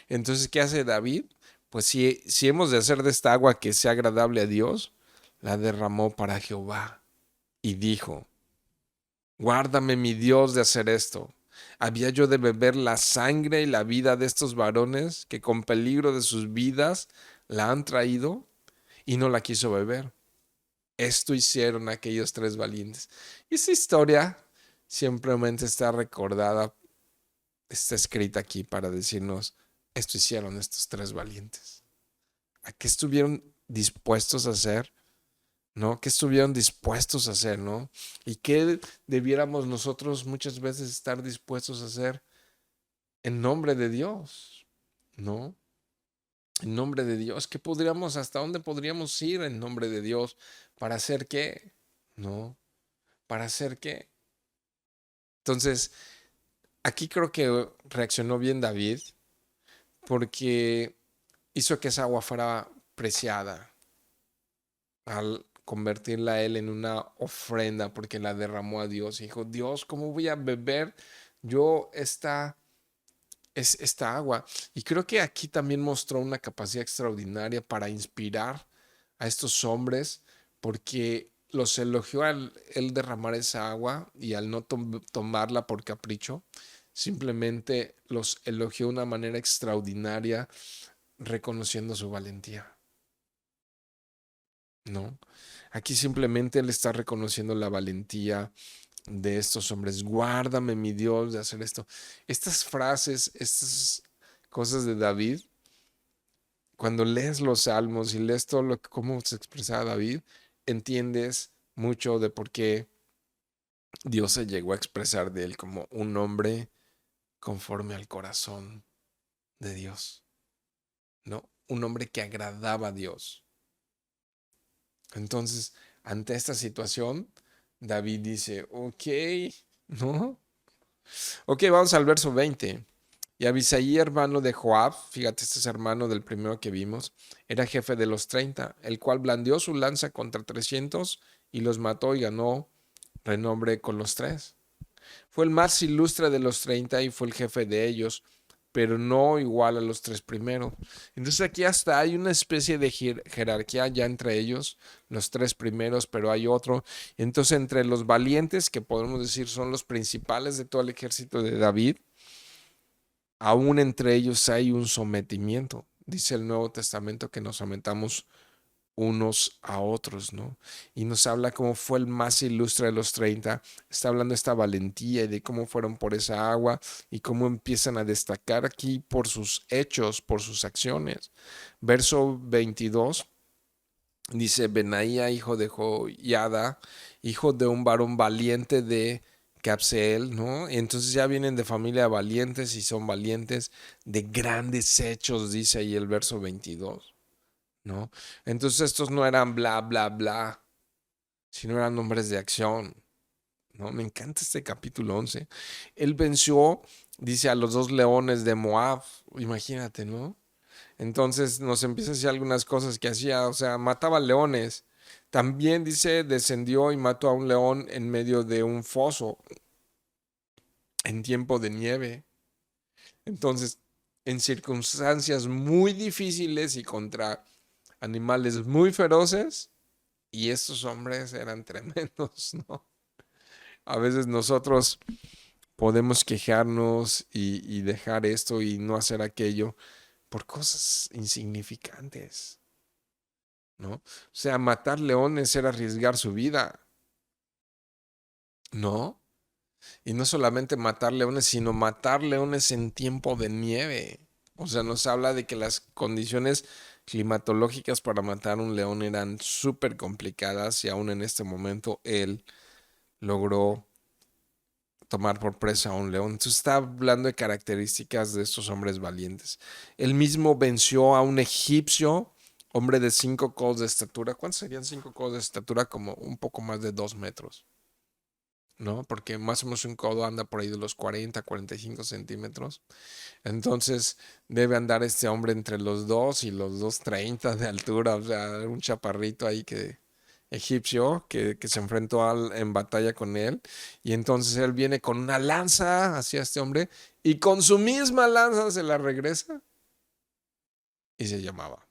Entonces, ¿qué hace David? Pues si hemos de hacer de esta agua que sea agradable a Dios, la derramó para Jehová y dijo, guárdame mi Dios de hacer esto. ¿Había yo de beber la sangre y la vida de estos varones que con peligro de sus vidas la han traído? Y no la quiso beber. Esto hicieron aquellos tres valientes. Y esa historia simplemente está recordada, está escrita aquí para decirnos, esto hicieron estos tres valientes. ¿A qué estuvieron dispuestos a hacer? ¿No? ¿Qué estuvieron dispuestos a hacer? ¿No? ¿Y qué debiéramos nosotros muchas veces estar dispuestos a hacer en nombre de Dios? ¿No? En nombre de Dios. ¿Qué podríamos, hasta dónde podríamos ir en nombre de Dios? ¿Para hacer qué? ¿No? ¿Para hacer qué? Entonces, aquí creo que reaccionó bien David porque hizo que esa agua fuera preciada al convertirla a él en una ofrenda porque la derramó a Dios. Y dijo, Dios, ¿cómo voy a beber yo esta agua? Y creo que aquí también mostró una capacidad extraordinaria para inspirar a estos hombres porque los elogió al él derramar esa agua y al no tomarla por capricho. Simplemente los elogió de una manera extraordinaria, reconociendo su valentía. ¿No? Aquí simplemente él está reconociendo la valentía de estos hombres. Guárdame, mi Dios, de hacer esto. Estas frases, estas cosas de David, cuando lees los salmos y lees todo cómo se expresaba David, entiendes mucho de por qué Dios se llegó a expresar de él como un hombre conforme al corazón de Dios, ¿no? Un hombre que agradaba a Dios. Entonces, ante esta situación, David dice, ok, ¿no? Ok, vamos al verso 20. Y Abisaí, hermano de Joab, fíjate, este es hermano del primero que vimos, era jefe de los 30, el cual blandió su lanza contra 300 y los mató y ganó renombre con los tres. Fue el más ilustre de los 30 y fue el jefe de ellos, pero no igual a los tres primeros. Entonces aquí hasta hay una especie de jerarquía ya entre ellos, los tres primeros, pero hay otro. Entonces entre los valientes, que podemos decir son los principales de todo el ejército de David, aún entre ellos hay un sometimiento. Dice el Nuevo Testamento que nos sometamos unos a otros, ¿no? Y nos habla cómo fue el más ilustre de los 30, está hablando de esta valentía y de cómo fueron por esa agua y cómo empiezan a destacar aquí por sus hechos, por sus acciones. Verso 22 dice, Benaía, hijo de Joiada, hijo de un varón valiente de Capseel, ¿no? Y entonces ya vienen de familia valientes y son valientes de grandes hechos, dice ahí el verso 22. ¿no? Entonces estos no eran bla, bla, bla, sino eran hombres de acción, ¿no? Me encanta este capítulo 11. Él venció, dice, a los dos leones de Moab, imagínate, ¿no? Entonces nos empieza a decir algunas cosas que hacía, o sea, mataba leones. También dice, descendió y mató a un león en medio de un foso en tiempo de nieve. Entonces, en circunstancias muy difíciles y contra animales muy feroces, y estos hombres eran tremendos, ¿no? A veces nosotros podemos quejarnos y dejar esto y no hacer aquello por cosas insignificantes, ¿no? O sea, matar leones era arriesgar su vida, ¿no? Y no solamente matar leones, sino matar leones en tiempo de nieve. O sea, nos habla de que las condiciones climatológicas para matar un león eran súper complicadas y aún en este momento él logró tomar por presa a un león. Entonces está hablando de características de estos hombres valientes. Él mismo venció a un egipcio, hombre de 5 codos de estatura. ¿Cuántos serían 5 codos de estatura? Como un poco más de 2 metros, ¿no? Porque más o menos un codo anda por ahí de los 40, 45 centímetros. Entonces debe andar este hombre entre los 2 y los 2,30 de altura. O sea, un chaparrito ahí egipcio que se enfrentó en batalla con él. Y entonces él viene con una lanza hacia este hombre y con su misma lanza se la regresa y se llamaba,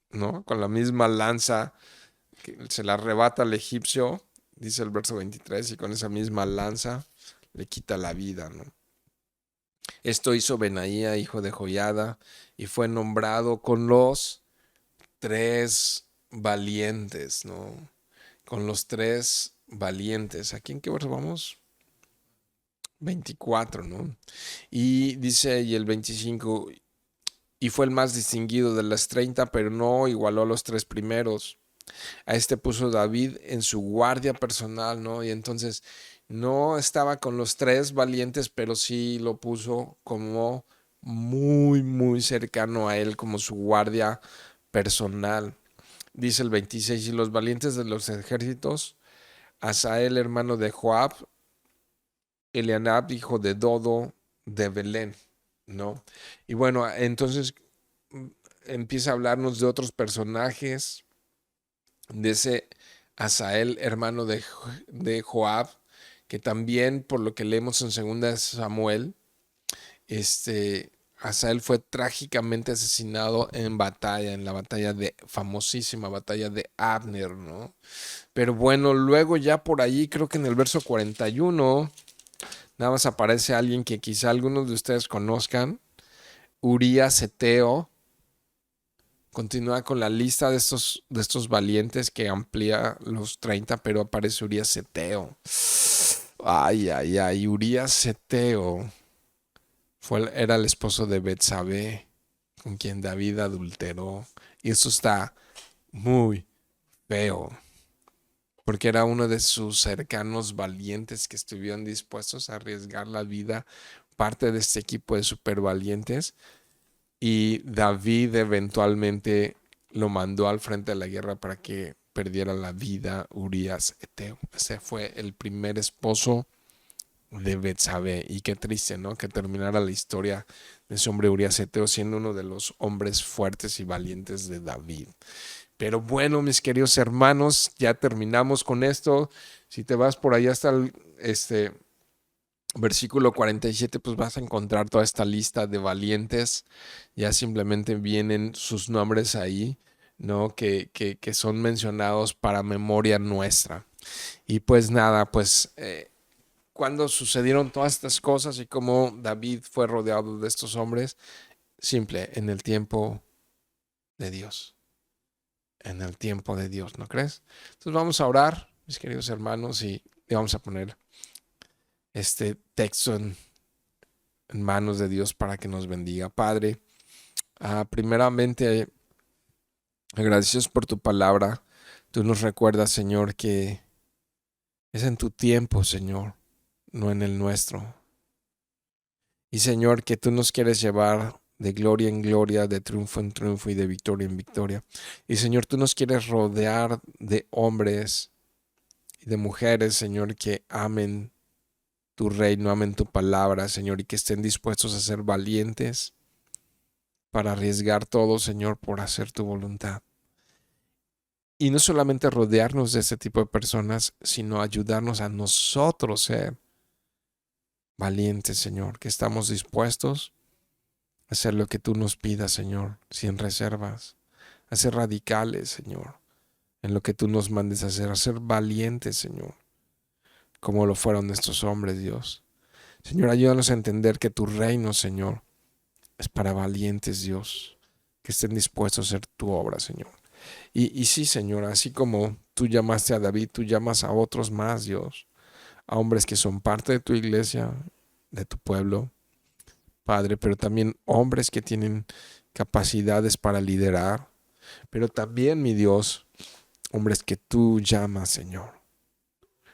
¿no? Con la misma lanza que se la arrebata al egipcio, dice el verso 23, y con esa misma lanza le quita la vida, ¿no? Esto hizo Benaía, hijo de Joiada, y fue nombrado con los tres valientes, ¿no? Con los tres valientes. ¿Aquí en qué verso vamos? 24, ¿no? Y dice, y el 25, y fue el más distinguido de las 30, pero no igualó a los tres primeros. A este puso David en su guardia personal, ¿no? Y entonces no estaba con los tres valientes, pero sí lo puso como muy, muy cercano a él, como su guardia personal. Dice el 26, y los valientes de los ejércitos, Asael, hermano de Joab, Elianab, hijo de Dodo, de Belén, ¿no? Y bueno, entonces empieza a hablarnos de otros personajes, de ese Asael, hermano de Joab, que también, por lo que leemos en 2 Samuel, Asael fue trágicamente asesinado en batalla, en la famosísima batalla de Abner, ¿no? Pero bueno, luego ya por allí, creo que en el verso 41, nada más aparece alguien que quizá algunos de ustedes conozcan, Urías Eteo. Continúa con la lista de estos valientes que amplía los 30, pero aparece Urías Eteo. Ay, ay, ay, Urías Eteo era el esposo de Betsabé, con quien David adulteró. Y eso está muy feo, porque era uno de sus cercanos valientes que estuvieron dispuestos a arriesgar la vida, parte de este equipo de supervalientes. Y David eventualmente lo mandó al frente de la guerra para que perdiera la vida Urías Eteo. Ese fue el primer esposo de Betsabé. Y qué triste, ¿no? Que terminara la historia de ese hombre Urías Eteo siendo uno de los hombres fuertes y valientes de David. Pero bueno, mis queridos hermanos, ya terminamos con esto. Si te vas por allá hasta el versículo 47, pues vas a encontrar toda esta lista de valientes. Ya simplemente vienen sus nombres ahí, ¿no? Que son mencionados para memoria nuestra. Y pues nada, pues cuando sucedieron todas estas cosas y cómo David fue rodeado de estos hombres, simple, en el tiempo de Dios. En el tiempo de Dios, ¿no crees? Entonces vamos a orar, mis queridos hermanos, y vamos a poner este texto en manos de Dios para que nos bendiga. Padre, primeramente, agradecidos por tu palabra. Tú nos recuerdas, Señor, que es en tu tiempo, Señor, no en el nuestro. Y Señor, que tú nos quieres llevar de gloria en gloria, de triunfo en triunfo y de victoria en victoria. Y Señor, tú nos quieres rodear de hombres y de mujeres, Señor, que amen tu reino, amen tu palabra, Señor, y que estén dispuestos a ser valientes para arriesgar todo, Señor, por hacer tu voluntad. Y no solamente rodearnos de este tipo de personas, sino ayudarnos a nosotros ser valientes, Señor, que estamos dispuestos a hacer lo que tú nos pidas, Señor, sin reservas, a ser radicales, Señor, en lo que tú nos mandes a ser valientes, Señor, como lo fueron estos hombres, Dios. Señor, ayúdanos a entender que tu reino, Señor, es para valientes, Dios, que estén dispuestos a hacer tu obra, Señor. Y sí, Señor, así como tú llamaste a David, tú llamas a otros más, Dios, a hombres que son parte de tu iglesia, de tu pueblo, Padre, pero también hombres que tienen capacidades para liderar, pero también, mi Dios, hombres que tú llamas, Señor.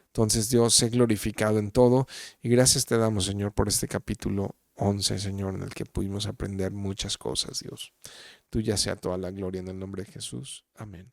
Entonces, Dios, sé glorificado en todo y gracias te damos, Señor, por este capítulo 11, Señor, en el que pudimos aprender muchas cosas, Dios. Tuya sea toda la gloria en el nombre de Jesús. Amén.